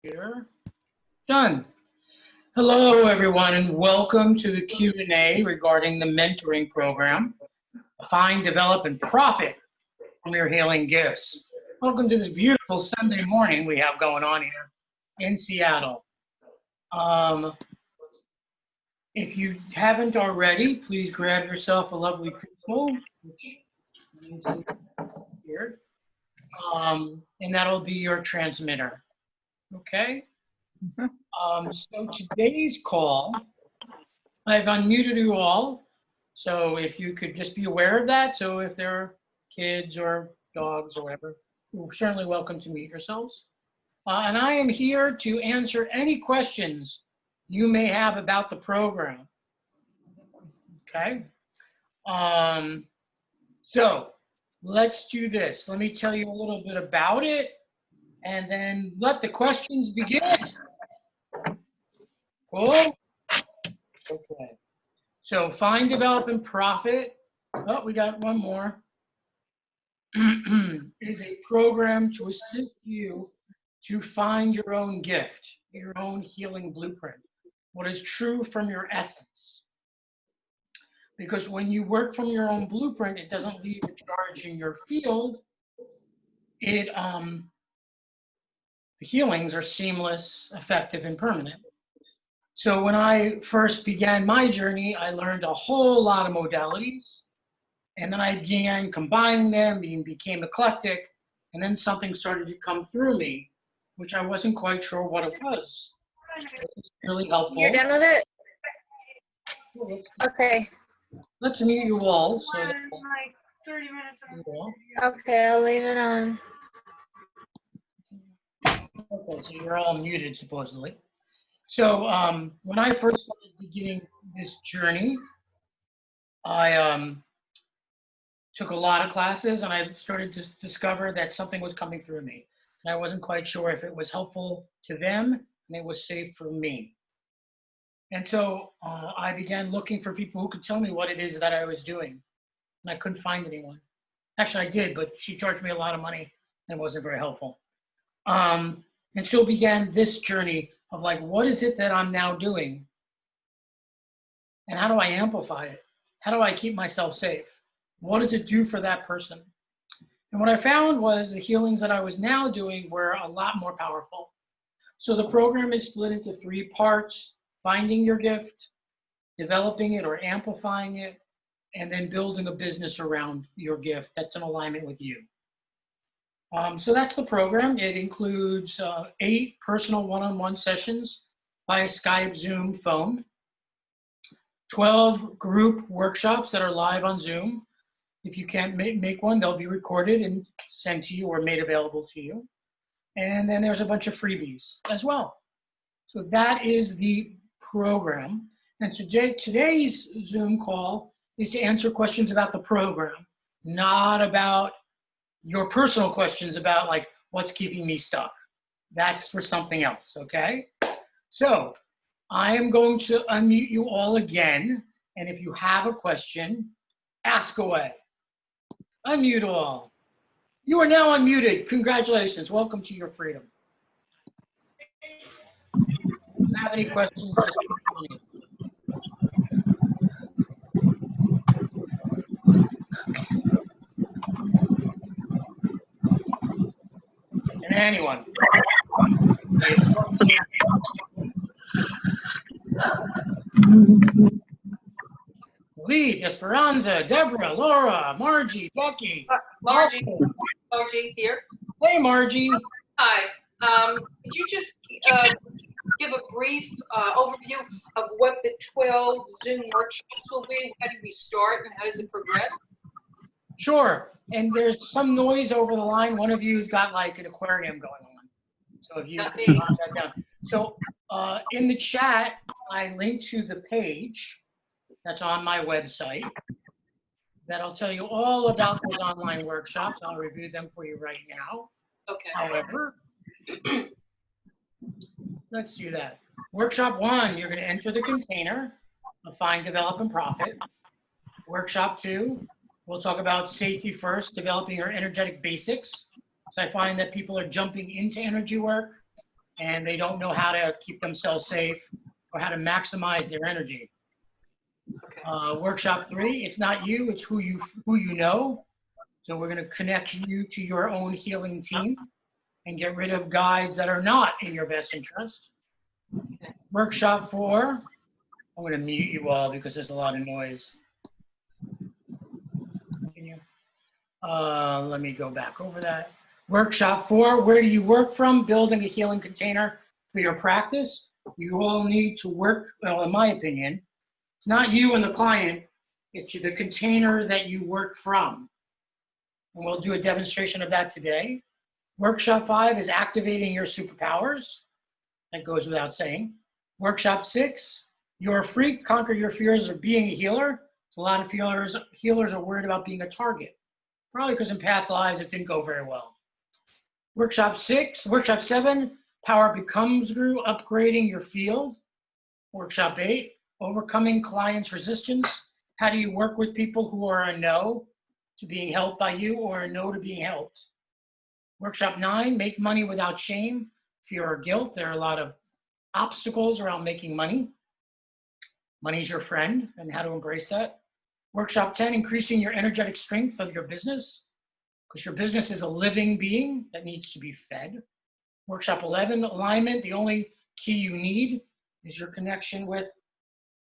Here. Done. Hello, everyone, and welcome to the Q&A regarding the mentoring program, Find, Develop, and Profit from Your Healing Gifts. Welcome to this beautiful Sunday morning we have going on here in Seattle. If you haven't already, please grab yourself a lovely crystal, which is here, and that'll be your transmitter. Okay? So today's call, I've unmuted you all. So if you could just be aware of that. So if there are kids or dogs or whatever, you're certainly welcome to mute yourselves. And I am here to answer any questions you may have about the program. Okay? So let's do this. Let me tell you a little bit about it and then let the questions begin. Cool? Okay. So Find, Develop, and Profit. Oh, we got one more. Is a program to assist you to find your own gift, your own healing blueprint, what is true from your essence. Because when you work from your own blueprint, it doesn't leave a charge in your field. The healings are seamless, effective, and permanent. So when I first began my journey, I learned a whole lot of modalities, and then I began combining them and became eclectic, and then something started to come through me, which I wasn't quite sure what it was. It was really helpful. You're done with it? Okay. Let's mute you all. So that, like 30 minutes. Okay, I'll leave it on. okay, so you're all muted supposedly. So when I first started beginning this journey, I took a lot of classes and I started to discover that something was coming through me. And I wasn't quite sure if it was helpful to them and it was safe for me. And so I began looking for people who could tell me what it is that I was doing. And I couldn't find anyone. Actually, I did, but she charged me a lot of money and it wasn't very helpful. And so began this journey of like, what is it that I'm now doing? And how do I amplify it? How do I keep myself safe? What does it do for that person? And what I found was the healings that I was now doing were a lot more powerful. So the program is split into 3 parts: finding your gift, developing it or amplifying it, and then building a business around your gift that's in alignment with you. So that's the program. It includes 8 personal one-on-one sessions via Skype, Zoom, phone, 12 group workshops that are live on Zoom. If you can't make one, they'll be recorded and sent to you or made available to you. And then there's a bunch of freebies as well. So that is the program. And today's Zoom call is to answer questions about the program, not about your personal questions about like what's keeping me stuck. That's for something else, okay? So I am going to unmute you all again. And if you have a question, ask away. Unmute all. You are now unmuted. Congratulations. Welcome to your freedom. If you have any questions, just keep going. And anyone. Lee, Esperanza, Deborah, Laura, Margie, Becky. Margie here. Hey, Margie. Hi. Could you just give a brief overview of what the 12 Zoom workshops will be? How do we start and how does it progress? Sure. And there's some noise over the line. One of you's got like an aquarium going on. So if you can calm that down. So in the chat, I linked to the page that's on my website that'll tell you all about those online workshops. I'll review them for you right now. Okay. However, let's do that. Workshop 1, you're going to enter the container of Find, Develop, and Profit. Workshop 2, we'll talk about safety first, developing your energetic basics. So I find that people are jumping into energy work and they don't know how to keep themselves safe or how to maximize their energy. Okay. Workshop 3, it's not you, it's who you know. So we're going to connect you to your own healing team and get rid of guides that are not in your best interest. Workshop 4, I'm going to mute you all because there's a lot of noise. Continue. Let me go back over that. Workshop 4, where do you work from? Building a healing container for your practice. You all need to work, well, in my opinion, it's not you and the client, it's the container that you work from. And we'll do a demonstration of that today. Workshop 5 is activating your superpowers. That goes without saying. Workshop 6, you're a freak, conquer your fears of being a healer. So a lot of healers are worried about being a target, probably because in past lives it didn't go very well. Workshop 7, power becomes Guru, upgrading your field. Workshop 8, overcoming clients' resistance. How do you work with people who are a no to being helped by you or a no to being helped? Workshop 9, make money without shame, fear or guilt. There are a lot of obstacles around making money. Money's your friend and how to embrace that. Workshop 10, increasing your energetic strength of your business, because your business is a living being that needs to be fed. Workshop 11, alignment. The only key you need is your connection with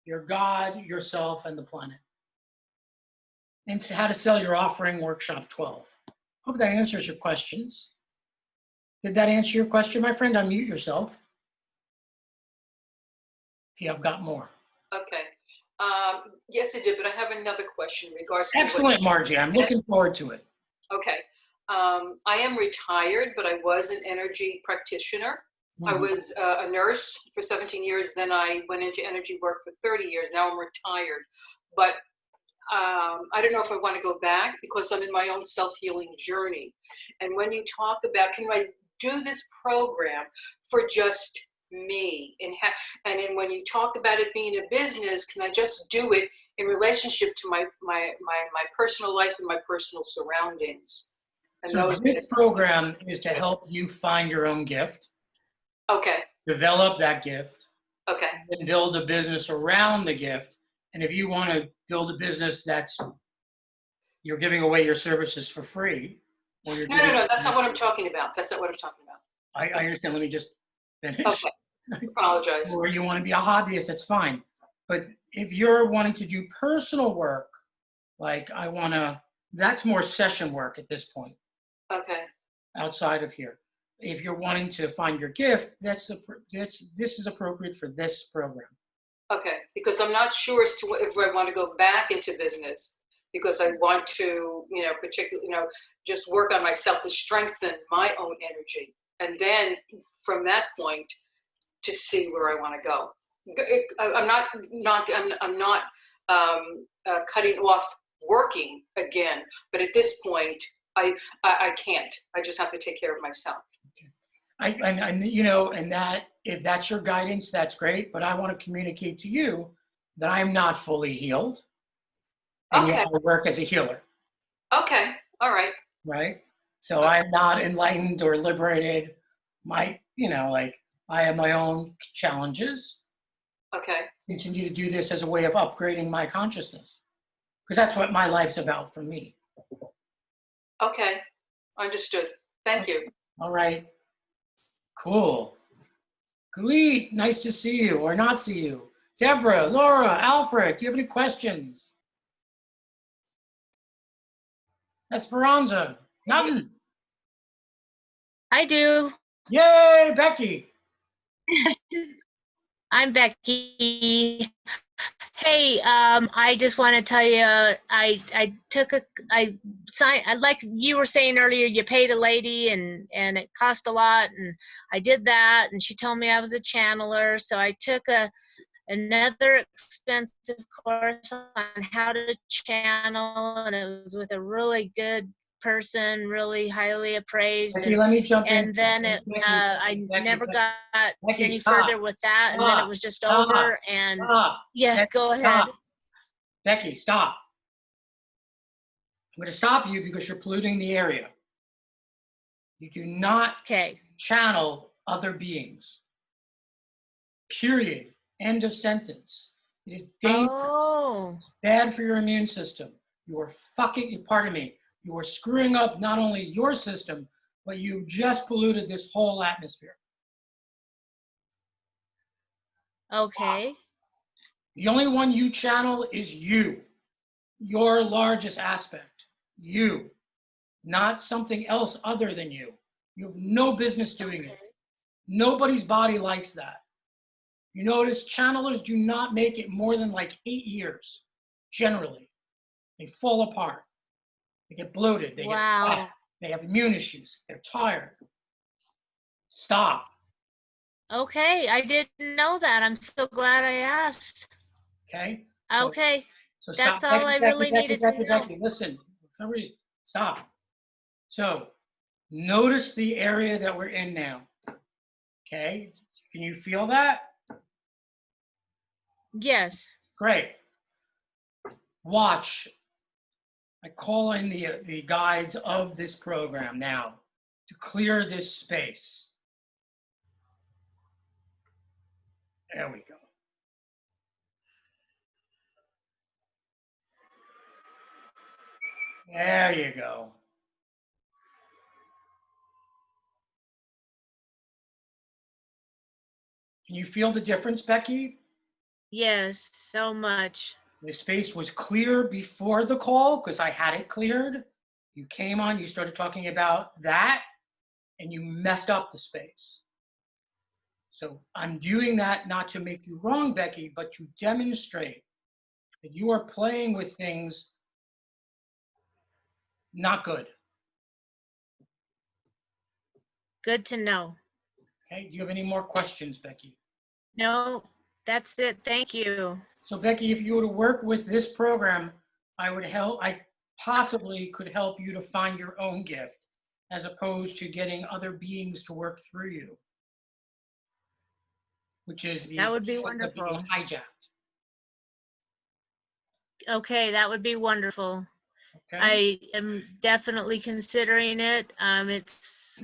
your God, yourself, and the planet. And how to sell your offering, workshop 12. Hope that answers your questions. Did that answer your question, my friend? Unmute yourself if you have got more. Okay. Yes, it did, but I have another question in regards to Excellent, Margie. I'm looking forward to it. Okay. I am retired, but I was an energy practitioner. I was a nurse for 17 years. Then I went into energy work for 30 years. Now I'm retired. But I don't know if I want to go back because I'm in my own self-healing journey. And when you talk about, can I do this program for just me? And then when you talk about it being a business, can I just do it in relationship to my personal life and my personal surroundings? And So this program is to help you find your own gift. Okay. Develop that gift. Okay. And build a business around the gift. And if you want to build a business that's you're giving away your services for free, or you're no, that's not what I'm talking about. That's not what I'm talking about. I understand. Let me just finish. Okay. Apologize. Or you want to be a hobbyist, that's fine. But if you're wanting to do personal work, like that's more session work at this point. Okay. Outside of here. If you're wanting to find your gift, this is appropriate for this program. Okay, because I'm not sure as to if I want to go back into business, because I want to, particularly, just work on myself to strengthen my own energy, and then from that point to see where I want to go. I'm not cutting off working again, but at this point, I can't. I just have to take care of myself. And that if that's your guidance, that's great. But I want to communicate to you that I'm not fully healed, and Okay. yet I work as a healer. Okay. All right. Right. So okay. I'm not enlightened or liberated. I have my own challenges. Okay. Continue to do this as a way of upgrading my consciousness, because that's what my life's about for me. Okay. Understood. Thank you. All right. Cool. Galit, nice to see you or not see you. Deborah, Laura, Alfred, do you have any questions? Esperanza, nothing. I do. Yay, Becky. I'm Becky. Hey, I just want to tell you, I signed, like you were saying earlier, you paid a lady and it cost a lot, and I did that, and she told me I was a channeler, so I took another expensive course on how to channel, and it was with a really good person, really highly appraised. Becky, let me jump in. And then I never got any further with that, and then it was just over. And yes, Becky, go ahead. Becky, stop. I'm going to stop you because you're polluting the area. You do not channel other beings. Period. End of sentence. It is dangerous. Oh, Bad for your immune system. You are fucking, pardon me, you are screwing up not only your system, but you just polluted this whole atmosphere. okay. The only one you channel is you, your largest aspect, you, not something else other than you. You have no business doing it. Nobody's body likes that. You notice channelers do not make it more than like 8 years, generally. They fall apart. They get bloated. They get Wow. fat. They have immune issues. They're tired. Stop. Okay, I didn't know that. I'm so glad I asked. Okay? Okay, So that's stop. all I really needed to know. Becky, listen. For some reason, stop. So notice the area that we're in now. Okay? Can you feel that? Yes. Great. Watch. I call in the guides of this program now to clear this space. There we go. There you go. Can you feel the difference, Becky? Yes, so much. The space was clear before the call because I had it cleared. You came on, you started talking about that, and you messed up the space. So I'm doing that not to make you wrong, Becky, but to demonstrate that you are playing with things not good. Good to know. Okay, do you have any more questions, Becky? No, that's it. Thank you. So Becky, if you were to work with this program, I possibly could help you to find your own gift as opposed to getting other beings to work through you, which is the That would be point of being wonderful. hijacked. Okay, that would be wonderful. Okay? I am definitely considering it. It's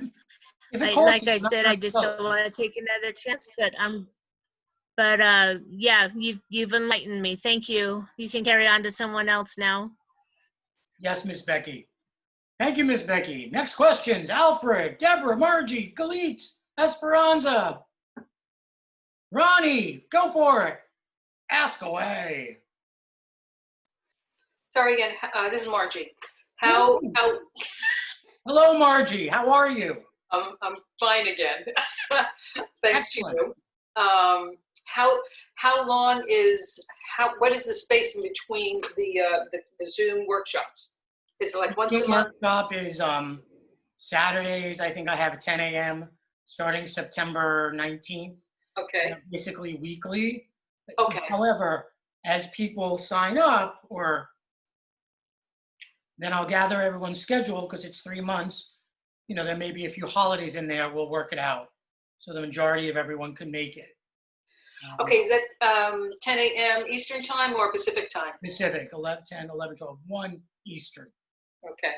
If it costs like you, I I'm not said, gonna I just sell don't it. want to take another chance, but yeah, you've enlightened me. Thank you. You can carry on to someone else now. Yes, Miss Becky. Thank you, Miss Becky. Next questions. Alfred, Deborah, Margie, Galit, Esperanza. Ronnie, go for it. Ask away. Sorry again. This is Margie. How Hello, Margie. How are you? I'm fine again. Thanks Excellent. to you. How long is what is the space in between the Zoom workshops? Is it like once a The month? workshop is Saturdays. I think I have at 10 a.m. starting September 19th. Okay. Basically weekly. Okay. However, as people sign up, then I'll gather everyone's schedule because it's 3 months. You know, there may be a few holidays in there. We'll work it out so the majority of everyone can make it. Okay. Is that 10 a.m. Eastern time or Pacific time? Pacific, 11, 10, 11, 12, 1 Eastern. Okay.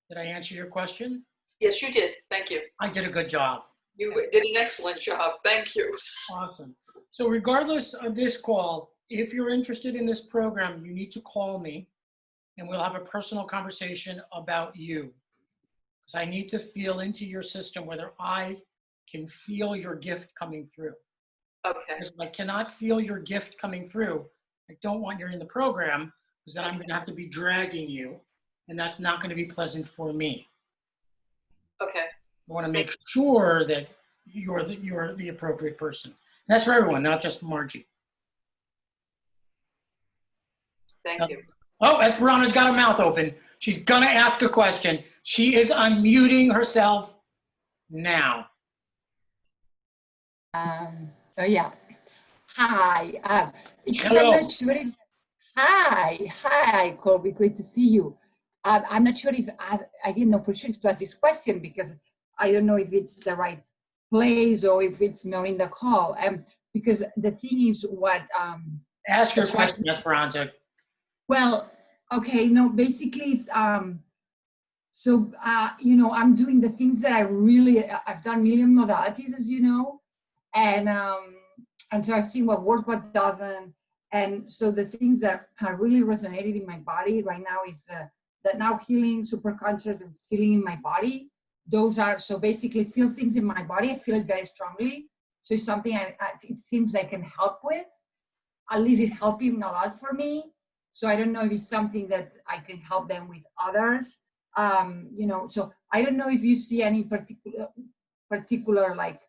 Did I answer your question? Yes, you did. Thank you. I did a good job. You did an excellent job. Thank you. Awesome. So regardless of this call, if you're interested in this program, you need to call me and we'll have a personal conversation about you. Because I need to feel into your system whether I can feel your gift coming through. Okay. Because if I cannot feel your gift coming through, I don't want you in the program because then I'm going to have to be dragging you and that's not going to be pleasant for me. Okay. I want to make sure that you're the appropriate person. And that's for everyone, not just Margie. Thank you. Oh, Esperanza's got her mouth open. She's gonna ask a question. She is unmuting herself now. Oh yeah. Hi. Because Hello. I'm not sure if. Hi, Colby. Great to see you. I'm not sure if I didn't know for sure if to ask this question because I don't know if it's the right place or if it's not in the call. Because the thing is, what Ask your question, Esperanza. well, okay, no, basically it's So, I'm doing the things that I've done million modalities, as you know, and so I've seen what works, what doesn't. And so the things that have really resonated in my body right now is that now healing, super conscious, and feeling in my body. Those are, so basically feel things in my body. I feel it very strongly. So it's something it seems I can help with. At least it's helping a lot for me. So I don't know if it's something that I can help them with others. So I don't know if you see any particular like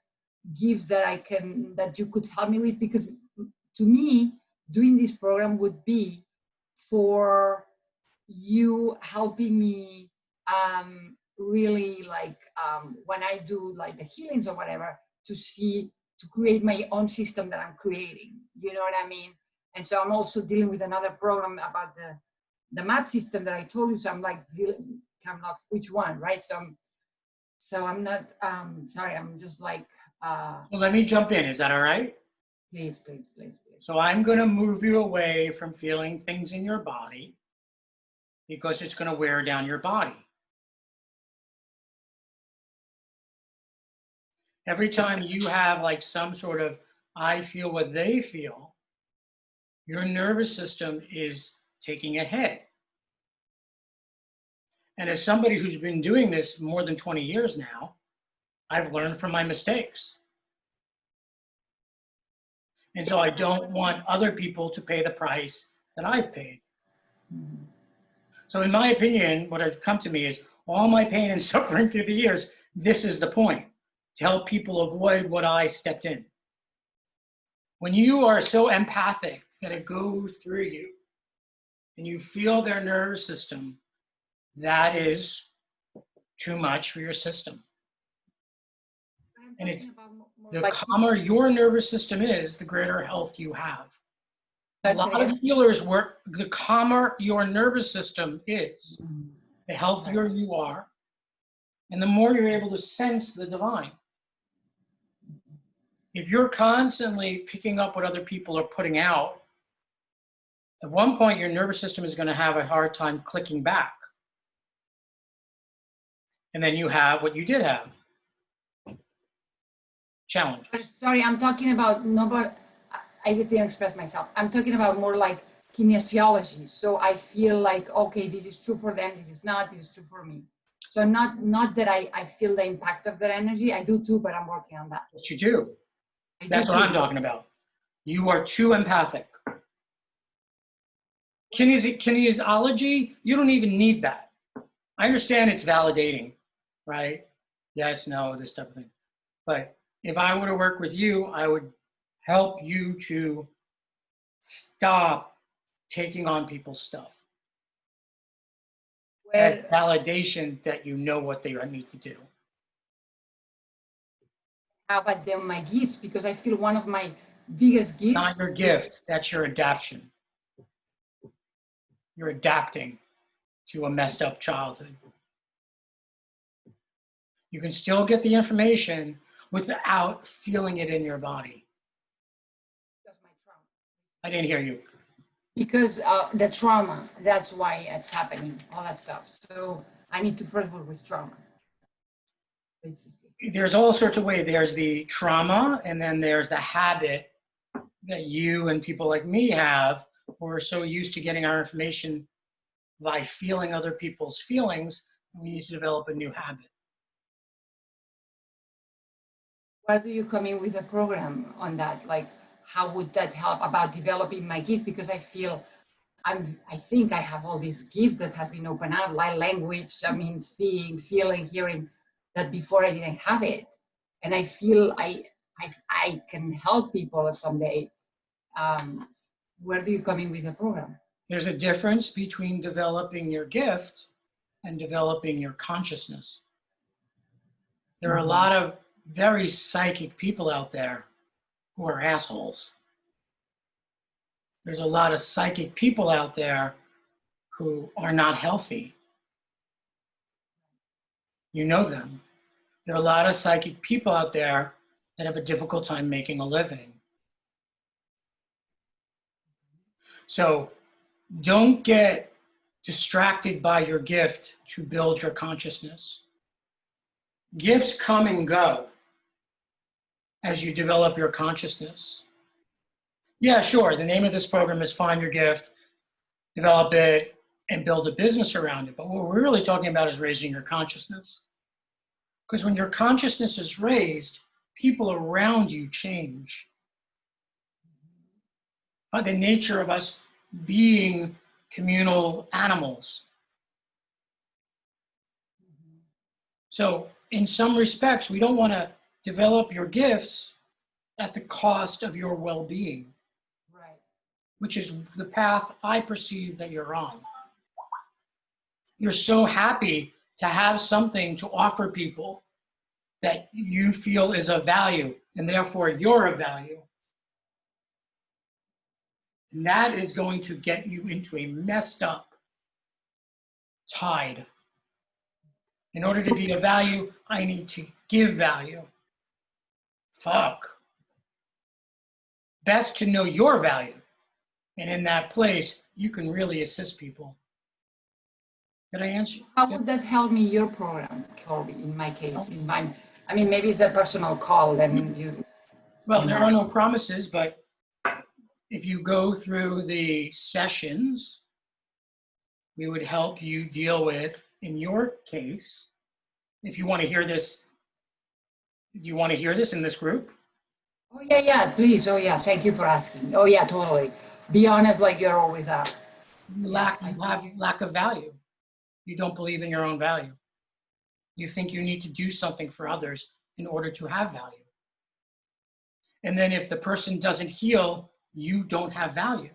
gifts that you could help me with, because to me, doing this program would be for you helping me really like when I do like the healings or whatever, to create my own system that I'm creating, you know what I mean? And so I'm also dealing with another program about the map system that I told you. So I'm like, I'm not which one, right? So I'm not, sorry, I'm just like. Well, let me jump in, is that all right? Please. So I'm gonna move you away from feeling things in your body because it's gonna wear down your body. Every time you have like some sort of, I feel what they feel, your nervous system is taking a hit. And as somebody who's been doing this more than 20 years now, I've learned from my mistakes. And so I don't want other people to pay the price that I've paid. So in my opinion, what has come to me is all my pain and suffering through the years, this is the point, to help people avoid what I stepped in. When you are so empathic that it goes through you and you feel their nervous system, that is too much for your system. And it's the calmer your nervous system is, the greater health you have. A lot of healers work, the calmer your nervous system is, the healthier you are, and the more you're able to sense the divine. If you're constantly picking up what other people are putting out, at one point your nervous system is going to have a hard time clicking back. And then you have what you did have. Challenge. Sorry, I'm talking about, no, but I didn't express myself. I'm talking about more like kinesiology. So I feel like, okay, this is true for them, this is not, this is true for me. So not that I feel the impact of that energy. I do too, but I'm working on that. What you do. That's what I'm talking about. You are too empathic. Kinesiology, you don't even need that. I understand it's validating, right? Yes, no, this type of thing. But if I were to work with you, I would help you to stop taking on people's stuff. As validation that you know what they need to do. How about them, my gifts? Because I feel one of my biggest gifts. Not your gift, that's your adaptation. You're adapting to a messed up childhood. You can still get the information without feeling it in your body. Because my trauma. I didn't hear you. Because the trauma, that's why it's happening, all that stuff. So I need to first work with trauma, basically. There's all sorts of ways. There's the trauma, and then there's the habit that you and people like me have. We're so used to getting our information by feeling other people's feelings, we need to develop a new habit. Where do you come in with a program on that? Like, how would that help about developing my gift? Because I feel I think I have all these gifts that has been opened up, like language, I mean, seeing, feeling, hearing, that before I didn't have it. And I feel I can help people someday. Where do you come in with a program? There's a difference between developing your gift and developing your consciousness. There are a lot of very psychic people out there who are assholes. There's a lot of psychic people out there who are not healthy. You know them. There are a lot of psychic people out there that have a difficult time making a living. So don't get distracted by your gift to build your consciousness. Gifts come and go as you develop your consciousness. Yeah, sure, the name of this program is Find Your Gift, develop it, and build a business around it. But what we're really talking about is raising your consciousness. Because when your consciousness is raised, people around you change. By the nature of us being communal animals. So in some respects, we don't want to develop your gifts at the cost of your well-being, Right. which is the path I perceive that you're on. You're so happy to have something to offer people that you feel is of value, and therefore you're of value. And that is going to get you into a messed up tide. In order to be of value, I need to give value. Fuck. Best to know your value. And in that place, you can really assist people. Did I answer? How would that help me, your program, Colby, in my case? In my, I mean, maybe it's a personal call, then you. Well, there are no promises, but if you go through the sessions, we would help you deal with, in your case, if you want to hear this, do you want to hear this in this group? Oh, yeah, yeah, please. Oh, yeah, thank you for asking. Oh, yeah, totally. Be honest like you're always are. You have lack of value. You don't believe in your own value. You think you need to do something for others in order to have value. And then if the person doesn't heal, you don't have value.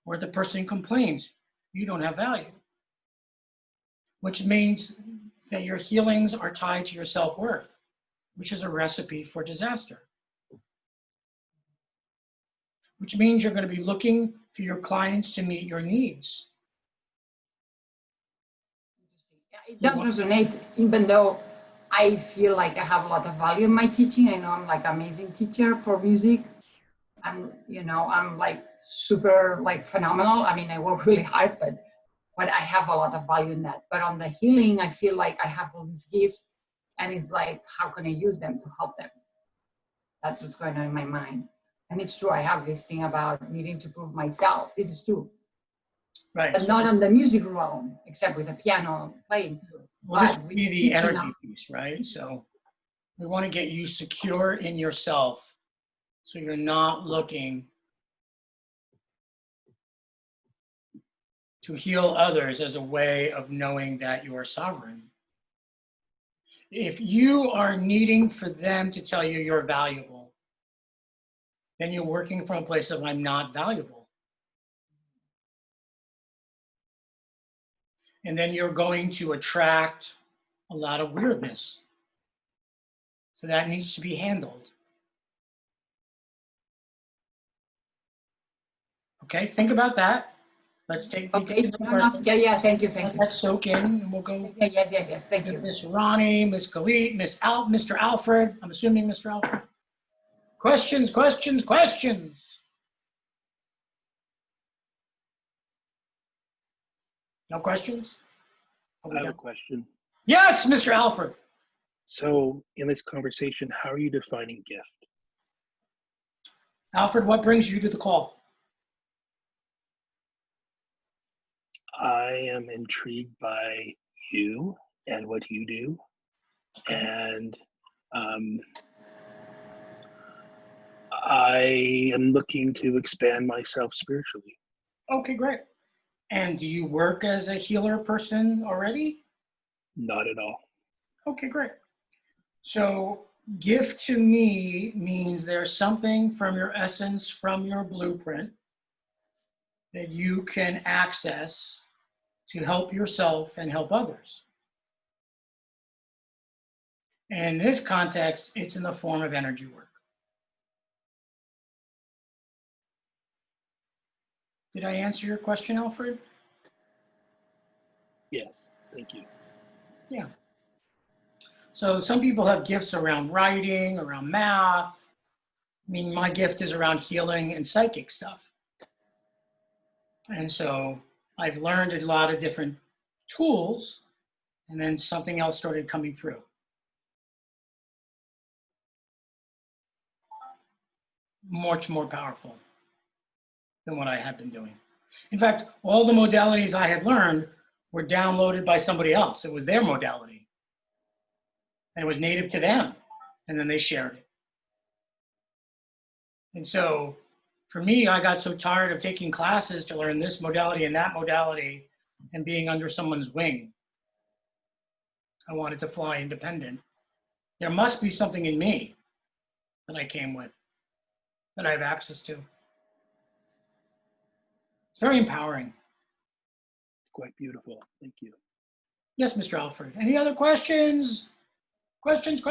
Or the person complains, you don't have value. Which means that your healings are tied to your self-worth, which is a recipe for disaster. Which means you're going to be looking for your clients to meet your needs. It does resonate, even though I feel like I have a lot of value in my teaching. I know I'm like amazing teacher for music. I'm like super like phenomenal. I mean, I work really hard, but I have a lot of value in that. But on the healing, I feel like I have all these gifts, and it's like, how can I use them to help them? That's what's going on in my mind. And it's true, I have this thing about needing to prove myself. This is true. Right. But not on the music realm, except with a piano playing. Well, this would be the energy piece, right? So we want to get you secure in yourself so you're not looking to heal others as a way of knowing that you are sovereign. If you are needing for them to tell you you're valuable, then you're working from a place of I'm not valuable. And then you're going to attract a lot of weirdness. So that needs to be handled. Okay, think about that. Let's take. Okay, yeah, thank you. Let that soak in, and we'll go. Yeah, yes, thank you. Miss Ronnie, Miss Khalid, Mr. Alfred. I'm assuming Mr. Alfred. Questions. No questions? I have a question. Yes, Mr. Alfred. So in this conversation, how are you defining gift? Alfred, what brings you to the call? I am intrigued by you and what you do. Okay. And I am looking to expand myself spiritually. Okay, great. And do you work as a healer person already? Not at all. Okay, great. So gift to me means there's something from your essence, from your blueprint that you can access to help yourself and help others. And in this context, it's in the form of energy work. Did I answer your question, Alfred? Yes, thank you. Yeah. So some people have gifts around writing, around math. I mean, my gift is around healing and psychic stuff. And so I've learned a lot of different tools, and then something else started coming through. Much more powerful than what I had been doing. In fact, all the modalities I had learned were downloaded by somebody else. It was their modality. And it was native to them. And then they shared it. And so for me, I got so tired of taking classes to learn this modality and that modality and being under someone's wing. I wanted to fly independent. There must be something in me that I came with, that I have access to. It's very empowering. Quite beautiful. Thank you. Yes, Mr. Alfred. Any other questions? Questions.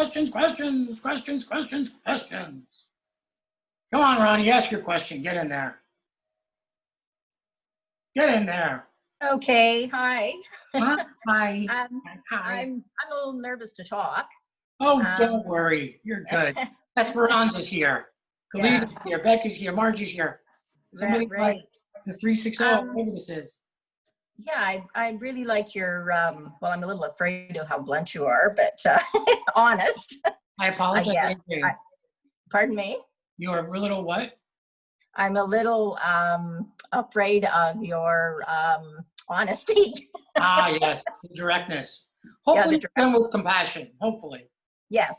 Come on, Ronnie, ask your question. Get in there. Get in there. Okay, hi. Huh? Hi. Hi. I'm a little nervous to talk. Oh, don't worry. You're good. Esperanza's here. Yeah. Khalid is here. Becky's here. Margie's here. Somebody Right. like the 360, whatever this is. Yeah, I really like your, well, I'm a little afraid of how blunt you are, but honest, I I apologize. guess. Pardon me? You're a little what? I'm a little afraid of your honesty. Yes, the directness. Hopefully the done with compassion, hopefully. Yes.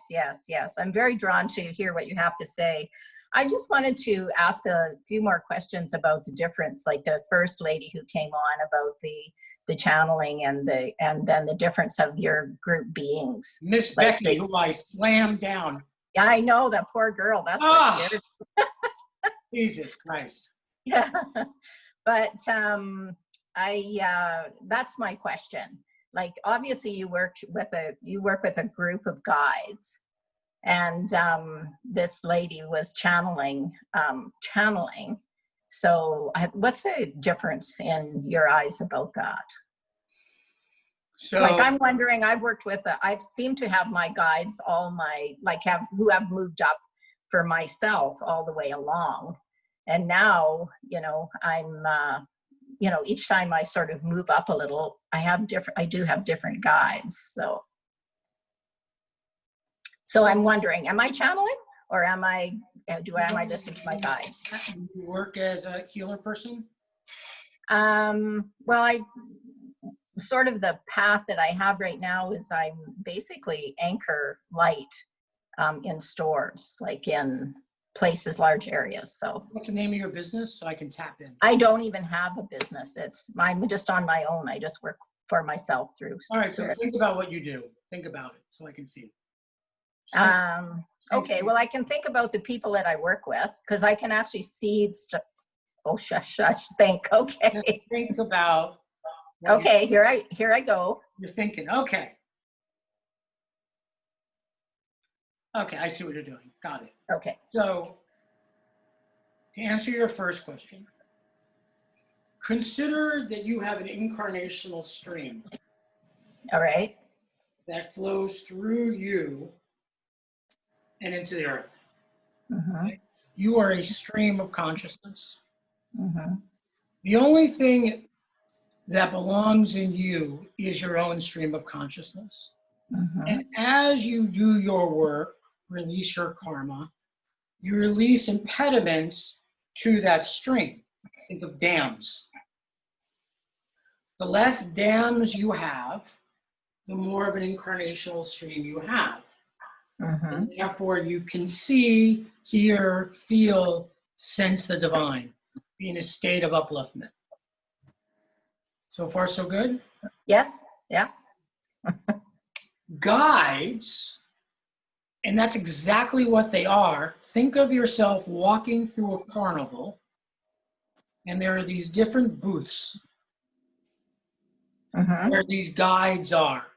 I'm very drawn to hear what you have to say. I just wanted to ask a few more questions about the difference, like the first lady who came on about the channeling and then the difference of your group beings. Miss Like Becky, who I slammed down. Yeah, I know, that poor girl. That's what scared me. Jesus Christ. Yeah. But that's my question. Like, obviously you work with a group of guides, and this lady was channeling. So what's the difference in your eyes about that? So, Like, I'm wondering, I seem to have my guides, who have moved up for myself all the way along. And now, I'm, each time I sort of move up a little, I do have different guides. So I'm wondering, am I channeling, or am I listening to my guides? do you work as a healer person? Well, sort of the path that I have right now is I'm basically anchor light in stores, like in places, large areas. So What's the name of your business so I can tap in? I don't even have a business. I'm just on my own. I just work for myself through All right, so spirit. think about what you do. Think about it so I can see. Okay, well, I can think about the people that I work with, because I can actually see stuff. Oh, shush, think. Okay. Think about. what Okay, here I go. You're thinking, okay. Okay, I see what you're doing. Got it. Okay. So, to answer your first question, consider that you have an incarnational stream All right. that flows through you and into the earth. Mm-hmm. You are a stream of consciousness. Mm-hmm. The only thing that belongs in you is your own stream of consciousness. Mm-hmm. And as you do your work, release your karma, you release impediments to that stream. Think of dams. The less dams you have, the more of an incarnational stream you have. Mm-hmm. And therefore, you can see, hear, feel, sense the divine, be in a state of upliftment. So far, so good? Yes. Yeah. Guides, and that's exactly what they are. Think of yourself walking through a carnival, and there are these different booths Mm-hmm. where these guides are.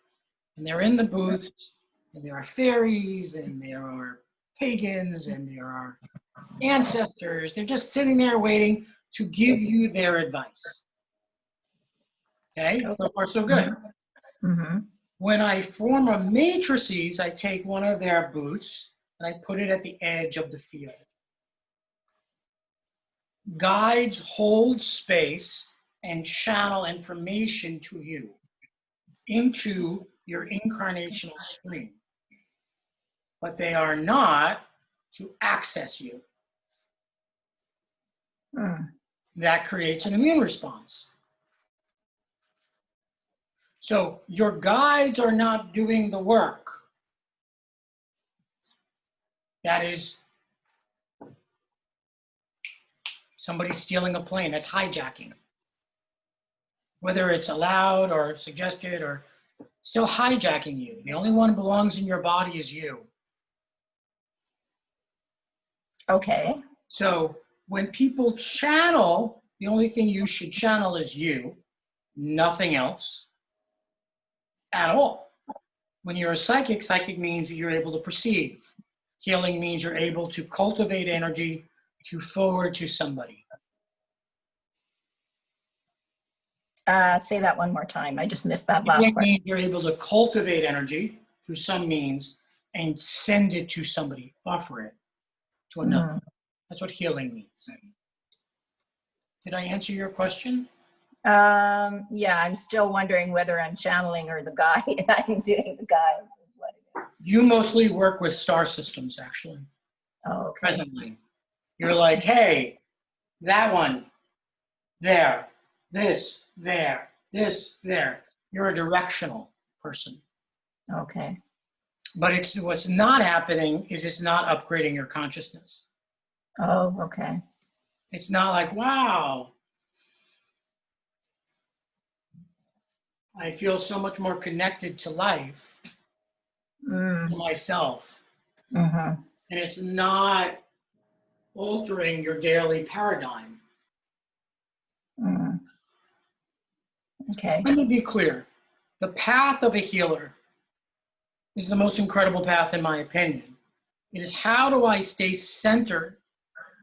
And they're in the booths, and there are fairies, and there are pagans, and there are ancestors. They're just sitting there waiting to give you their advice. Okay, so far so good. Mm-hmm. When I form a matrices, I take one of their booths and I put it at the edge of the field. Guides hold space and channel information to you into your incarnational stream, but they are not to access you. That creates an immune response. So your guides are not doing the work. That is somebody stealing a plane, that's hijacking. Whether it's allowed or suggested or still hijacking you. The only one who belongs in your body is you. Okay. So when people channel, the only thing you should channel is you, nothing else at all. When you're a psychic, psychic means you're able to perceive. Healing means you're able to cultivate energy to forward to somebody. Say that one more time. I just missed that last Healing part. means you're able to cultivate energy through some means and send it to somebody, offer it to another. That's what healing means. Did I answer your question? Yeah, I'm still wondering whether I'm channeling or the guy. I'm doing the guy. You mostly work with star systems, actually, Oh, okay. presently. You're like, hey, that one, there, this, there, this, there. You're a directional person. Okay. But it's what's not happening is it's not upgrading your consciousness. Oh, okay. It's not like, wow, I feel so much more connected to life, to myself. Mm-hmm. And it's not altering your daily paradigm. Okay. Let me be clear. The path of a healer is the most incredible path in my opinion. It is how do I stay centered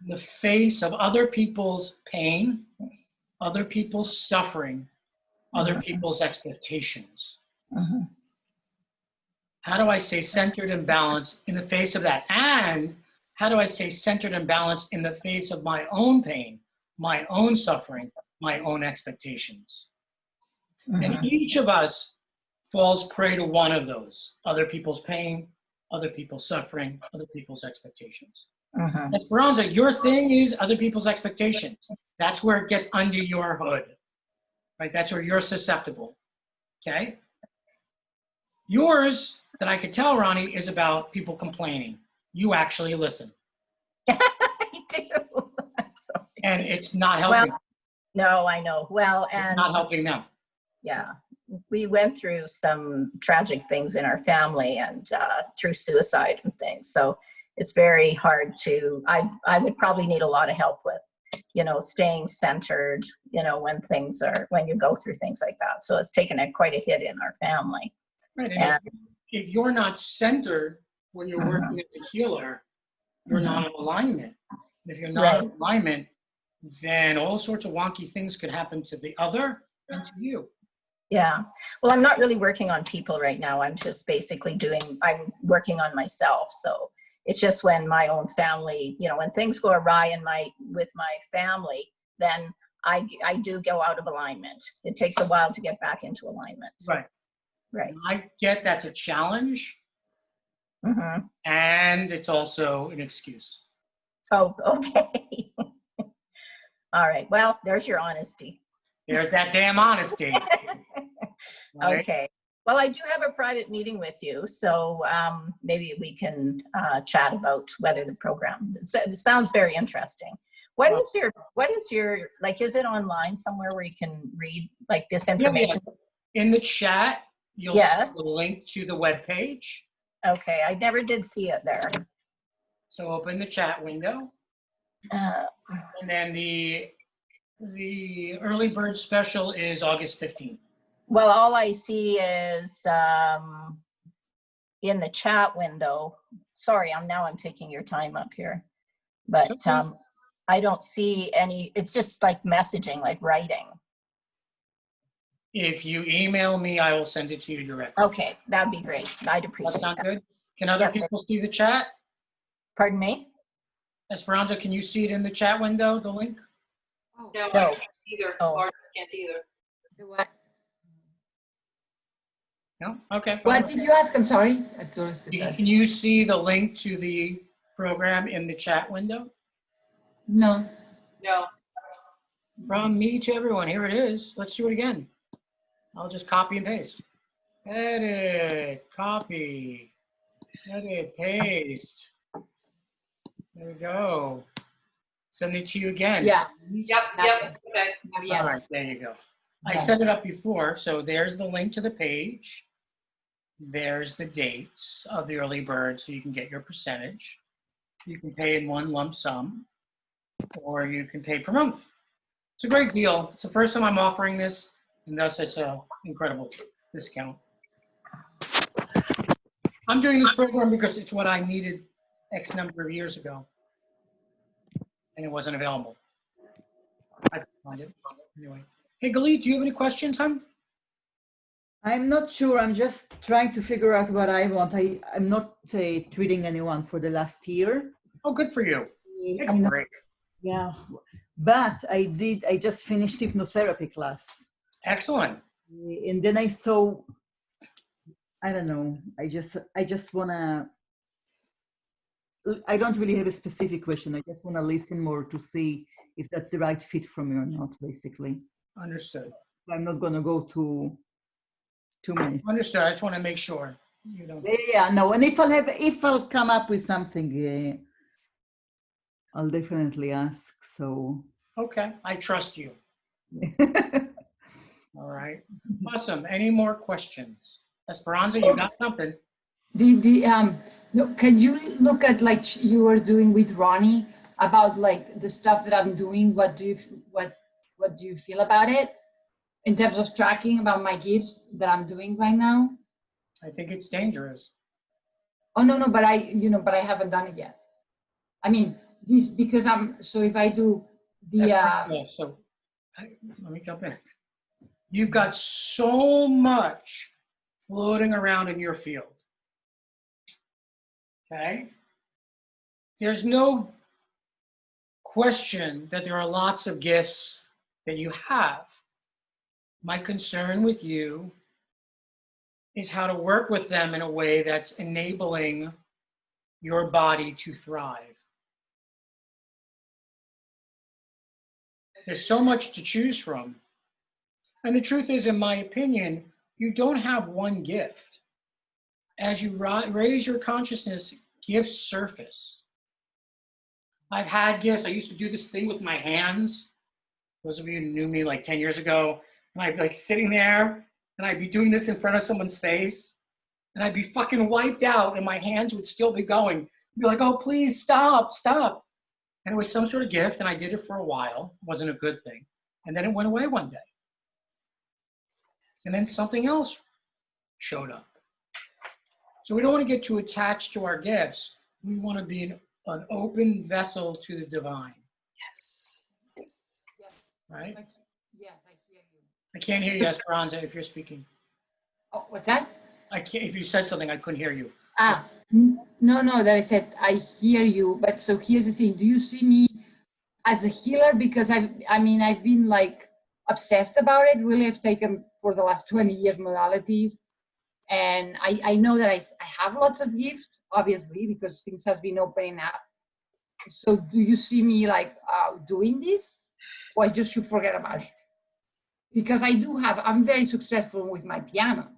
in the face of other people's pain, other people's suffering, other people's expectations. How do I stay centered and balanced in the face of that? And how do I stay centered and balanced in the face of my own pain, my own suffering, my own expectations? And each of us falls prey to one of those: other people's pain, other people's suffering, other people's expectations. Esperanza, your thing is other people's expectations. That's where it gets under your hood, right? That's where you're susceptible, okay? Yours, that I could tell, Ronnie, is about people complaining. You actually listen. I do. I'm sorry. And it's not helping. Well, no, I know. Well, and it's not helping them. Yeah, we went through some tragic things in our family and through suicide and things. So it's very hard to, I would probably need a lot of help with, staying centered, when you go through things like that. So it's taken quite a hit in our family. Right, and if you're not centered when you're working as a healer, you're not in alignment. If you're not in alignment, then all sorts of wonky things could happen to the other and to you. Yeah. Well, I'm not really working on people right now. I'm just basically I'm working on myself. So it's just when my own family, when things go awry with my family, then I do go out of alignment. It takes a while to get back into alignment. Right. Right. And I get that's a challenge. And it's also an excuse. Oh, okay. All right. Well, there's your honesty. There's that damn honesty. Right? Okay. Well, I do have a private meeting with you, so maybe we can chat about whether the program. It sounds very interesting. What is your is it online somewhere where you can read this information? Yeah. In the chat, you'll see the link to the webpage. Okay, I never did see it there. So open the chat window. And then the early bird special is August 15th. Well, all I see is in the chat window. Sorry, I'm taking your time up here, but I don't see any. It's just like messaging, like writing. If you email me, I will send it to you directly. Okay, that'd be great. I'd appreciate that. That sound good? Can other people see the chat? Pardon me? Esperanza, can you see it in the chat window, the link? No, No. Either. Oh. Marge can't either. The what? No? Okay. What fine. did you ask? I'm sorry. I totally said. Can you see the link to the program in the chat window? No. No. From me to everyone, here it is. Let's do it again. I'll just copy and paste. Edit, copy, edit, paste. There we go. Send it to you again. Yeah. Yep, Now yep, yes. okay. Now All yes. right, there you go. I Yes. set it up before, so there's the link to the page. There's the dates of the early bird, so you can get your percentage. You can pay in one lump sum, or you can pay per month. It's a great deal. It's the first time I'm offering this, and thus it's an incredible discount. I'm doing this program because it's what I needed X number of years ago, and it wasn't available. I couldn't find it. Anyway. Hey, Galit, do you have any questions, hon? I'm not sure. I'm just trying to figure out what I want. I'm not treating anyone for the last year. Oh, good for you. Take a I know, break. yeah, but I just finished hypnotherapy class. Excellent. And then I saw, I don't know, I just wanna, I don't really have a specific question. I just wanna listen more to see if that's the right fit for me or not, basically. Understood. I'm not gonna go to too many. Understood. I just want to make sure you don't. Yeah, no, and if I'll come up with something, I'll definitely ask, so. Okay, I trust you. All right. Awesome. Any more questions? Esperanza, you got something. No, can you look at like you were doing with Ronnie about like the stuff that I'm doing? What do you feel about it in terms of tracking about my gifts that I'm doing right now? I think it's dangerous. Oh no, but I haven't done it yet. I mean, this because so if I do the So let me jump in. You've got so much floating around in your field. Okay? There's no question that there are lots of gifts that you have. My concern with you is how to work with them in a way that's enabling your body to thrive. There's so much to choose from. And the truth is, in my opinion, you don't have one gift. As you raise your consciousness, gifts surface. I've had gifts. I used to do this thing with my hands. Those of you who knew me like 10 years ago, and I'd be like sitting there, and I'd be doing this in front of someone's face, and I'd be fucking wiped out, and my hands would still be going. I'd be like, oh, please stop, stop. And it was some sort of gift, and I did it for a while. It wasn't a good thing. And then it went away one day. And then something else showed up. So we don't want to get too attached to our gifts. We want to be an open vessel to the divine, Yes. Yes. yes, right? yes, I hear you. I can't hear you, Esperanza, if you're speaking. Oh, what's that? I can't. If you said something, I couldn't hear you. No, that I said I hear you, but so here's the thing. Do you see me as a healer? Because I've been like obsessed about it. Really, I've taken for the last 20 years modalities. And I know that I have lots of gifts, obviously, because things has been opening up. So do you see me like doing this, or I just should forget about it? Because I'm very successful with my piano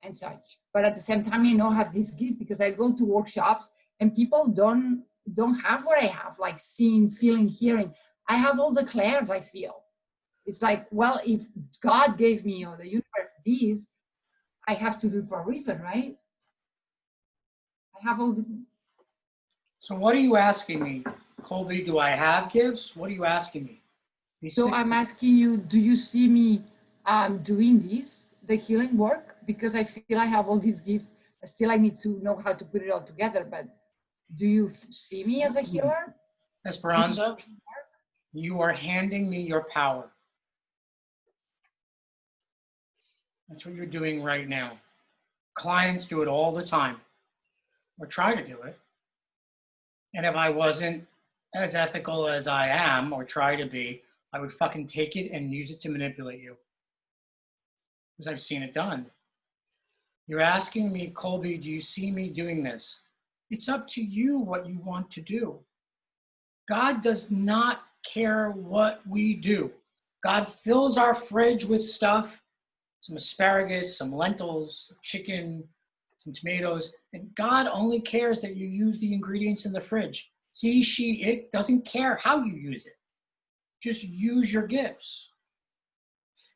and such. But at the same time, I have this gift because I go to workshops and people don't have what I have, like seeing, feeling, hearing. I have all the clairs I feel. It's like, well, if God gave me or the universe these, I have to do it for a reason, right? I have all the. So what are you asking me, Colby? Do I have gifts? What are you asking me? So I'm asking you, do you see me doing the healing work? Because I feel I have all these gifts. Still, I need to know how to put it all together. But do you see me as a healer? Esperanza, you are handing me your power. That's what you're doing right now. Clients do it all the time, or try to do it. And if I wasn't as ethical as I am, or try to be, I would fucking take it and use it to manipulate you. Because I've seen it done. You're asking me, Colby, do you see me doing this? It's up to you what you want to do. God does not care what we do. God fills our fridge with stuff, some asparagus, some lentils, chicken, some tomatoes, and God only cares that you use the ingredients in the fridge. He, she, it doesn't care how you use it. Just use your gifts.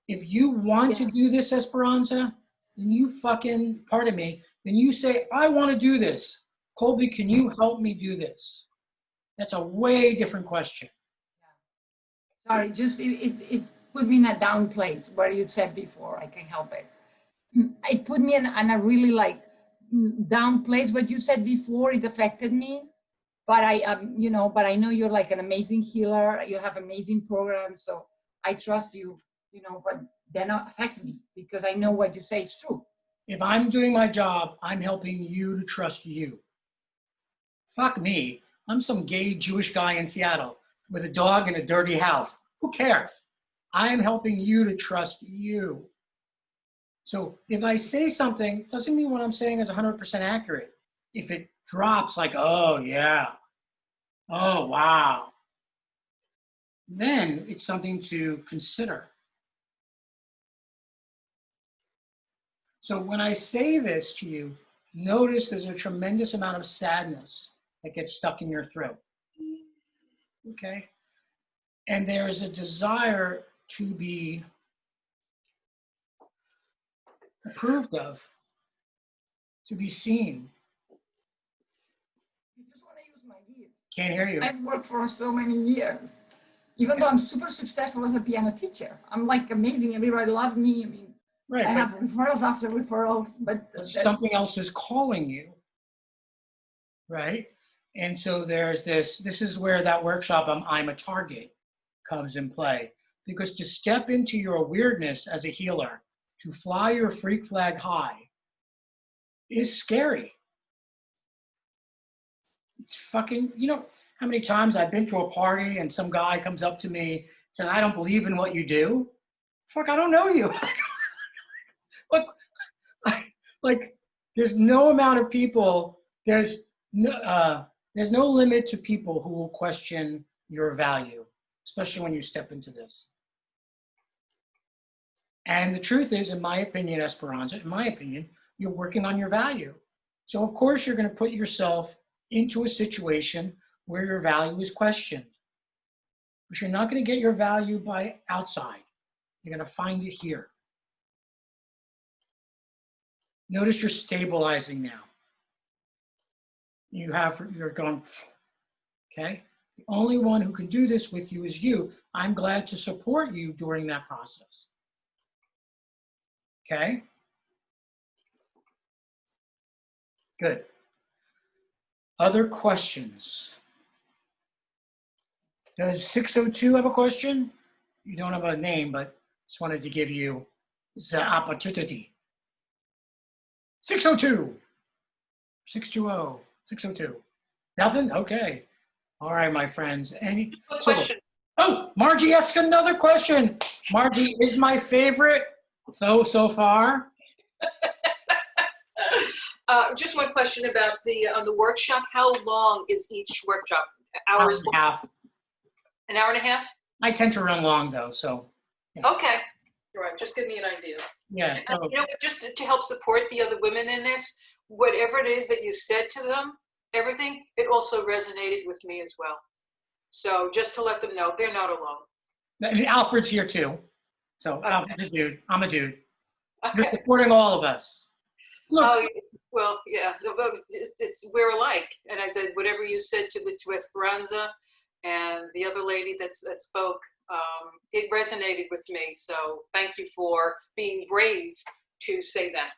If you want to do this, Esperanza, then you fucking, pardon me, then you say, I want to do this. Colby, can you help me do this? That's a way different question. Sorry, just it put me in a down place where you said before, I can help it. It put me in a really like down place. What you said before, it affected me. But but I know you're like an amazing healer. You have amazing programs. So I trust you, but that affects me because I know what you say is true. If I'm doing my job, I'm helping you to trust you. Fuck me. I'm some gay Jewish guy in Seattle with a dog and a dirty house. Who cares? I am helping you to trust you. So if I say something, doesn't mean what I'm saying is 100% accurate. If it drops like, oh yeah, oh wow, then it's something to consider. So when I say this to you, notice there's a tremendous amount of sadness that gets stuck in your throat. Okay? And there is a desire to be approved of, to be seen. I just want to use my gift. Can't hear you. I've worked for so many years. Even though I'm super successful as a piano teacher, I'm like amazing. Everybody loves me. I mean, Right, I have referrals after referrals, but something else is calling you, right? And so there's this is where that workshop, I'm a target, comes in play. Because to step into your weirdness as a healer, to fly your freak flag high, is scary. It's fucking, how many times I've been to a party and some guy comes up to me and said, I don't believe in what you do. Fuck, I don't know you. Like, there's no amount of people, there's no limit to people who will question your value, especially when you step into this. And the truth is, in my opinion, Esperanza, in my opinion, you're working on your value. So of course you're going to put yourself into a situation where your value is questioned. But you're not going to get your value by outside. You're going to find it here. Notice you're stabilizing now. You're going, okay? The only one who can do this with you is you. I'm glad to support you during that process. Okay? Good. Other questions? Does 602 have a question? You don't have a name, but just wanted to give you the opportunity. 602. 620. 602. Nothing? Okay. All right, my friends. Any Question. Oh, Margie asked another question. Margie is my favorite so far. Just one question about the workshop. How long is each workshop? Hours? Hour and a half. An hour and a half? I tend to run long though, so. Yeah. Okay. All right. Just give me an idea. Yeah. And, just to help support the other women in this, whatever it is that you said to them, everything, it also resonated with me as well. So just to let them know, they're not alone. And Alfred's here too. So okay. Alfred's a dude. I'm a dude. Okay. You're supporting all of us. Look. Oh, well, yeah, we're alike. And I said, whatever you said to Esperanza and the other lady that spoke, it resonated with me. So thank you for being brave to say that.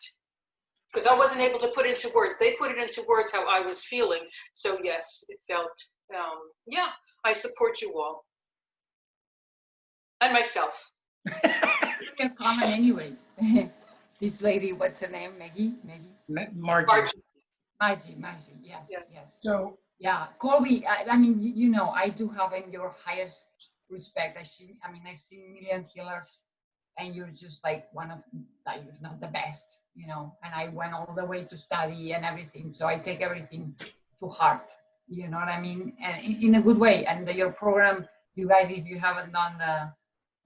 Because I wasn't able to put it into words. They put it into words how I was feeling. So yes, it felt, yeah, I support you all. And myself. It's common anyway. This lady, what's her name? Maggie? Margie. Margie, yes. So yeah, Colby, I mean, I do have in your highest respect. I mean, I've seen million healers, and you're just like one of, like, if not the best, you know. And I went all the way to study and everything, so I take everything to heart. You know what I mean? And in a good way. And your program, you guys, if you haven't done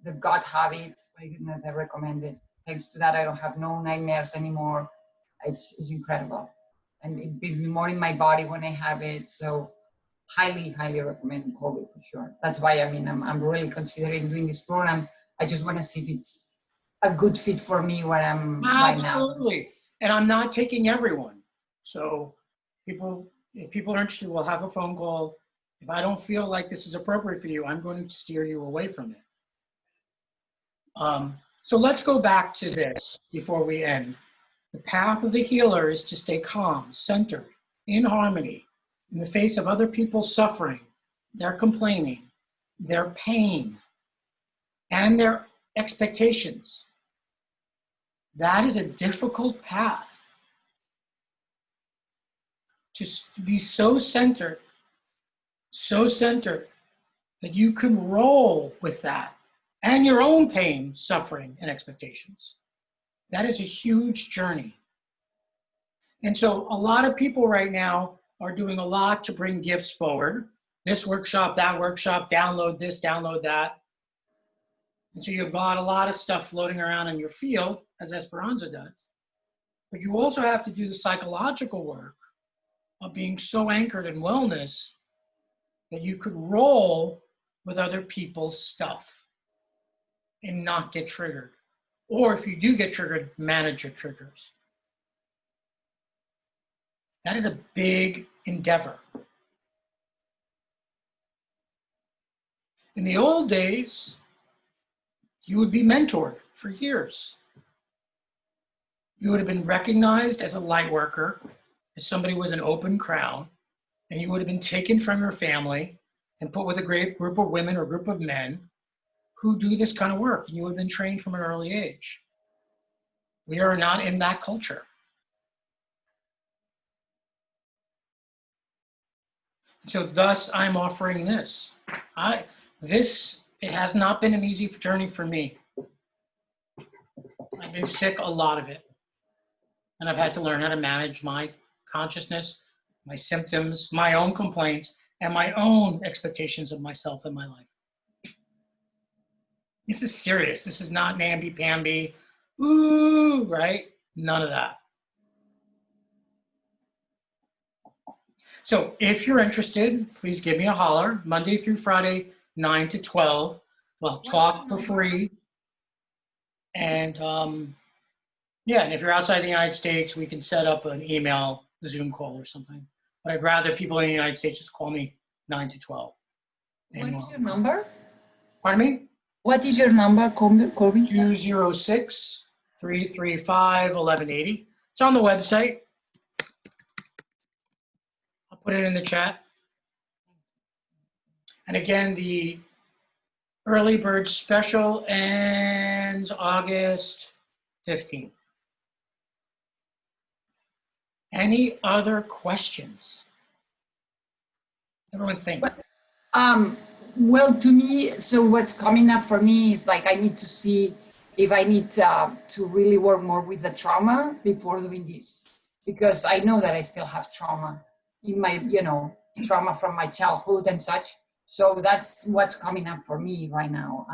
the God Habit, my goodness, I recommend it. Thanks to that, I don't have no nightmares anymore. It's incredible, and it brings me more in my body when I have it. So highly recommend Colby for sure. That's why, I mean, I'm really considering doing this program. I just want to see if it's a good fit for me where I'm right now. Absolutely. And I'm not taking everyone. So if people are interested, we'll have a phone call. If I don't feel like this is appropriate for you, I'm going to steer you away from it. So let's go back to this before we end. The path of the healer is to stay calm, centered, in harmony, in the face of other people's suffering, their complaining, their pain, and their expectations. That is a difficult path. To be so centered that you can roll with that and your own pain, suffering, and expectations. That is a huge journey. And so a lot of people right now are doing a lot to bring gifts forward. This workshop, that workshop, download this, download that. And so you've got a lot of stuff floating around in your field, as Esperanza does. But you also have to do the psychological work of being so anchored in wellness that you could roll with other people's stuff and not get triggered. Or if you do get triggered, manage your triggers. That is a big endeavor. In the old days, you would be mentored for years. You would have been recognized as a light worker, as somebody with an open crown, and you would have been taken from your family and put with a great group of women or group of men who do this kind of work, and you would have been trained from an early age. We are not in that culture. So thus, I'm offering this. It has not been an easy journey for me. I've been sick a lot of it. And I've had to learn how to manage my consciousness, my symptoms, my own complaints, and my own expectations of myself and my life. This is serious. This is not namby-pamby, ooh, right? None of that. So if you're interested, please give me a holler. Monday through Friday, 9 to 12. We'll talk for free. And yeah, and if you're outside the United States, we can set up an email, Zoom call or something. But I'd rather people in the United States just call me 9 to 12. What is your number? Pardon me? What is your number, Colby? 206-335-1180. It's on the website. I'll put it in the chat. And again, the early bird special ends August 15th. Any other questions? Everyone think. Well, to me, so what's coming up for me is like I need to see if I need to really work more with the trauma before doing this, because I know that I still have trauma in my, trauma from my childhood and such. So that's what's coming up for me right now.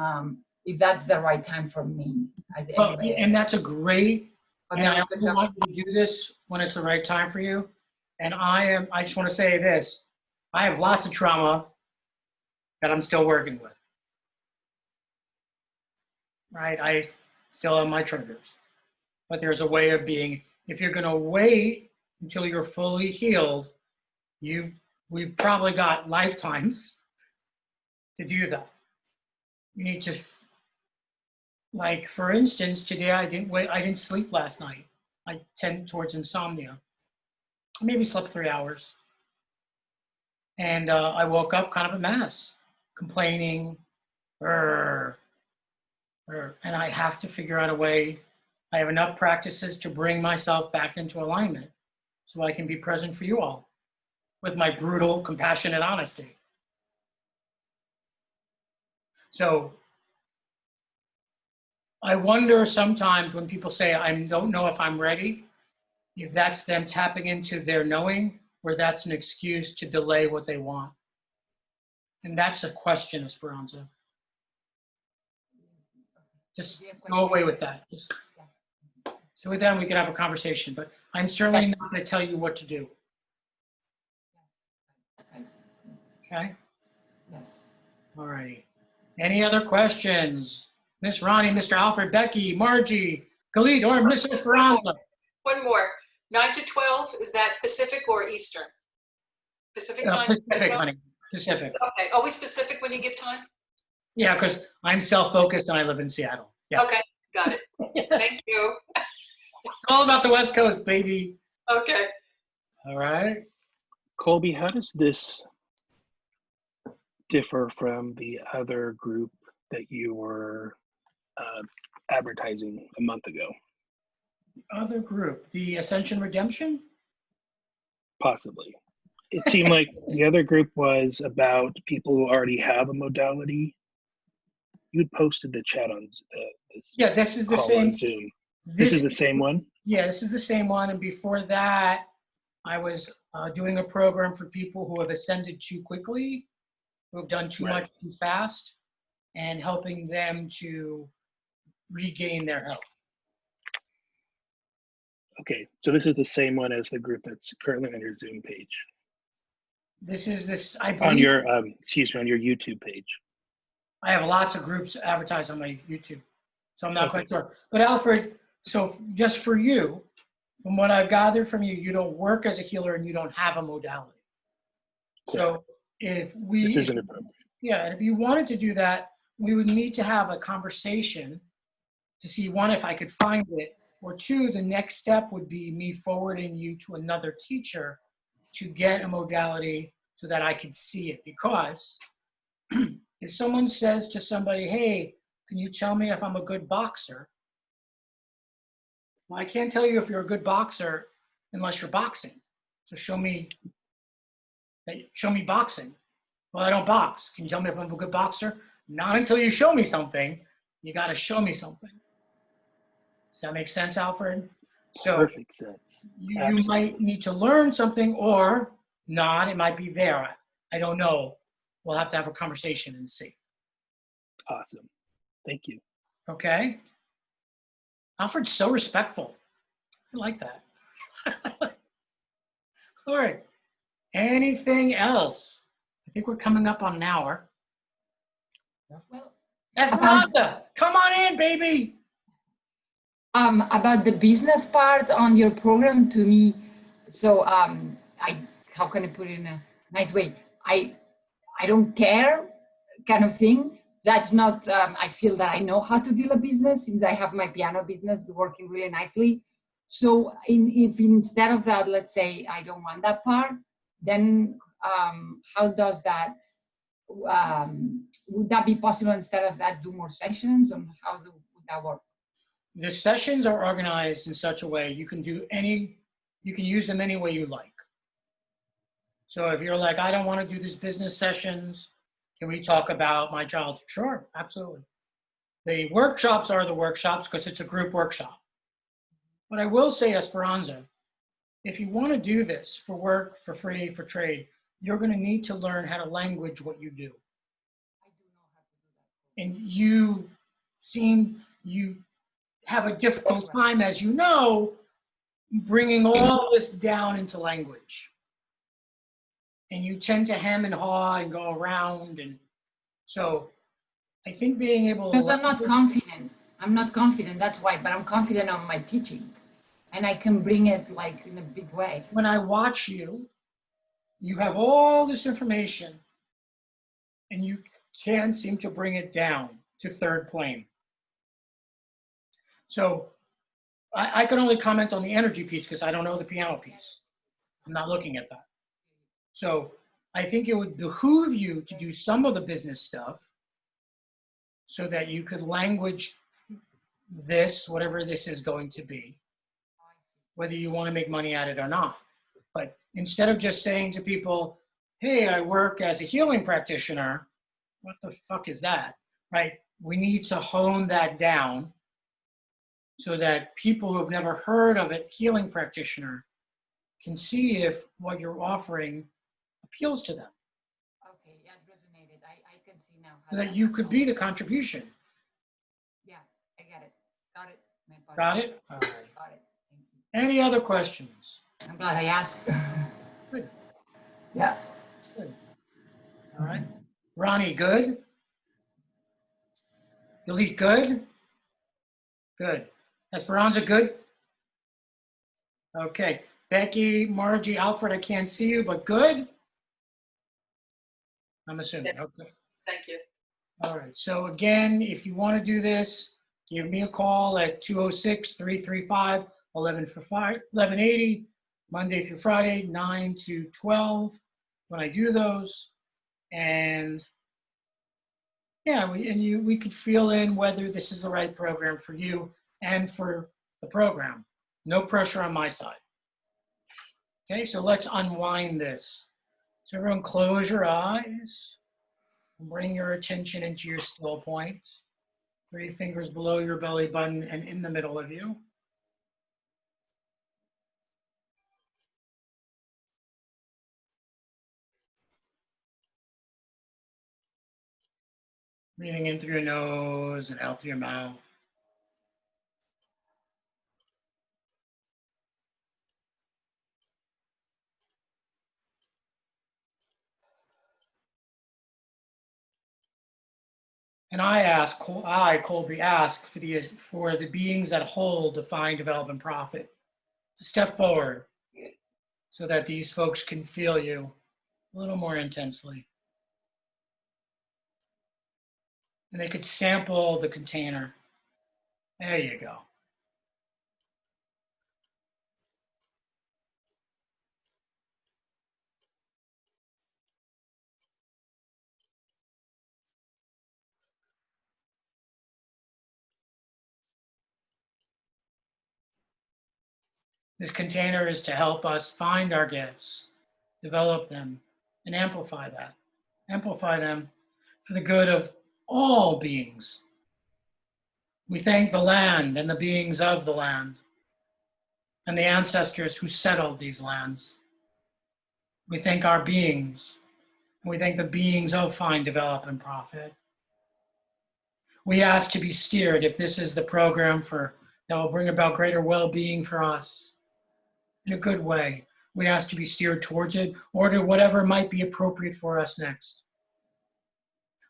If that's the right time for me. Anyway. And that's a great, okay, and I also want you to do this when it's the right time for you. And I just want to say this, I have lots of trauma that I'm still working with, right? I still have my triggers, but there's a way of being, if you're gonna wait until you're fully healed, we've probably got lifetimes to do that. You need to, like for instance, today I didn't sleep last night. I tend towards insomnia. I maybe slept 3 hours. And I woke up kind of a mess, complaining, and I have to figure out a way. I have enough practices to bring myself back into alignment so I can be present for you all with my brutal, compassionate honesty. So I wonder sometimes when people say, I don't know if I'm ready, if that's them tapping into their knowing, or that's an excuse to delay what they want. And that's a question, Esperanza. Just go away with that. So with that, we can have a conversation, but I'm certainly Yes. not going to tell you what to do. Okay? Yes. All right. Any other questions? Miss Ronnie, Mr. Alfred, Becky, Margie, Khalid, or Miss Esperanza? One more. 9 to 12, is that Pacific or Eastern? Pacific time? Pacific, honey. Pacific. Okay, always Pacific when you give time? Yeah, because I'm self-focused and I live in Seattle. Yes. Okay, got it. Yes. Thank you. It's all about the West Coast, baby. Okay. All right. Colby, how does this differ from the other group that you were advertising a month ago? Other group, the Ascension Redemption? Possibly. It seemed like the other group was about people who already have a modality. You'd posted the chat on this Yeah, this is the call same. on Zoom. This is the same one? Yeah, this is the same one. And before that, I was doing a program for people who have ascended too quickly, who have done too Right. much too fast, and helping them to regain their health. Okay, so this is the same one as the group that's currently on your Zoom page. I believe, On your, excuse me, on your YouTube page. I have lots of groups advertised on my YouTube, so I'm not Okay. quite sure. But Alfred, so just for you, from what I've gathered from you, you don't work as a healer and you don't have a modality. So if This isn't appropriate. yeah, and if you wanted to do that, we would need to have a conversation to see, one, if I could find it, or two, the next step would be me forwarding you to another teacher to get a modality so that I could see it. Because if someone says to somebody, hey, can you tell me if I'm a good boxer? Well, I can't tell you if you're a good boxer unless you're boxing. So show me boxing. Well, I don't box. Can you tell me if I'm a good boxer? Not until you show me something. You got to show me something. Does that make sense, Alfred? So Perfect sense. you might need to learn something or not. It might be there. I don't know. We'll have to have a conversation and see. Awesome. Thank you. Okay? Alfred's so respectful. I like that. All right. Anything else? I think we're coming up on an hour. Well, Esperanza, come on in, baby. about the business part on your program, to me, so how can I put it in a nice way? I don't care, kind of thing. That's not. I feel that I know how to build a business since I have my piano business working really nicely. So if instead of that, let's say I don't want that part, then how does that? Would that be possible instead of that do more sessions, and how would that work? The sessions are organized in such a way you can use them any way you like. So if you're like, I don't want to do these business sessions, can we talk about my child? Sure, absolutely. The workshops are the workshops because it's a group workshop. But I will say, Esperanza, if you want to do this for work, for free, for trade, you're going to need to learn how to language what you do. I do know how to do that. And you have a difficult time, as you know, bringing all this down into language. And you tend to hem and haw and go around. And so I think being able to... Because I'm not confident. I'm not confident, that's why, but I'm confident on my teaching. And I can bring it like in a big way. When I watch you, you have all this information and you can't seem to bring it down to third plane. So I can only comment on the energy piece because I don't know the piano piece. I'm not looking at that. So I think it would behoove you to do some of the business stuff so that you could language this, whatever this is going to be, whether you want to make money at it or not. But instead of just saying to people, hey, I work as a healing practitioner, what the fuck is that? right? We need to hone that down so that people who have never heard of a healing practitioner can see if what you're offering appeals to them. Okay, yeah, it resonated. I can see now. So that you could be the contribution. Yeah, I get it. Got it. Got it? All right. Got it. Thank you. Any other questions? I'm glad I asked. Good. Yeah. Good. All right. Ronnie, good? Delete, good? Good. Esperanza, good? Okay. Becky, Margie, Alfred, I can't see you, but good? I'm assuming. Okay. Thank you. All right. So again, if you want to do this, give me a call at 206-335-1180, Monday through Friday, 9 to 12 when I do those. And yeah, we could feel in whether this is the right program for you and for the program. No pressure on my side. Okay, so let's unwind this. So everyone close your eyes. Bring your attention into your still point. 3 fingers below your belly button and in the middle of you. Breathing in through your nose and out through your mouth. And Colby, ask for the beings that hold, define, develop, and profit to step forward so that these folks can feel you a little more intensely. And they could sample the container. There you go. This container is to help us find our gifts, develop them, and amplify that. Amplify them for the good of all beings. We thank the land and the beings of the land and the ancestors who settled these lands. We thank our beings, and we thank the beings of find, develop, and profit. We ask to be steered if this is the program that will bring about greater well-being for us in a good way. We ask to be steered towards it or to whatever might be appropriate for us next.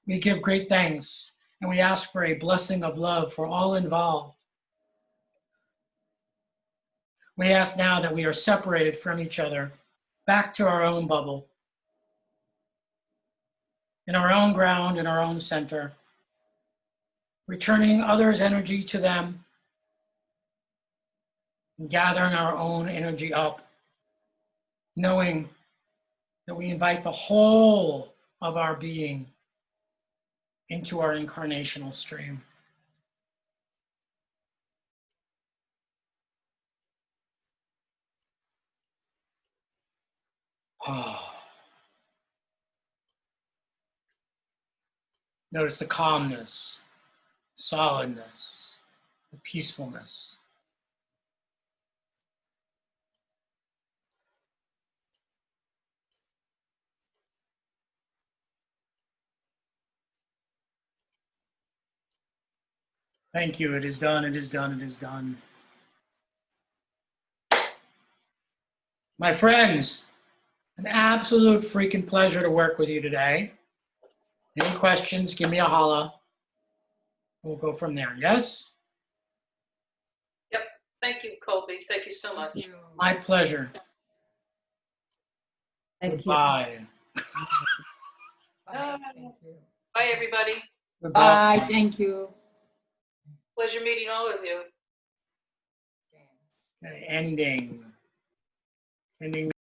We give great thanks and we ask for a blessing of love for all involved. We ask now that we are separated from each other back to our own bubble, in our own ground, in our own center, returning others' energy to them, and gathering our own energy up, knowing that we invite the whole of our being into our incarnational stream. Notice the calmness, solidness, the peacefulness. Thank you. It is done. It is done. It is done. My friends, an absolute freaking pleasure to work with you today. Any questions, give me a holla. We'll go from there. Yes? Yep. Thank you, Colby. Thank you so much. My pleasure. Thank you. Goodbye. Bye. Thank you. Bye, everybody. Goodbye. Bye. Thank you. Pleasure meeting all of you. Okay, ending. Ending.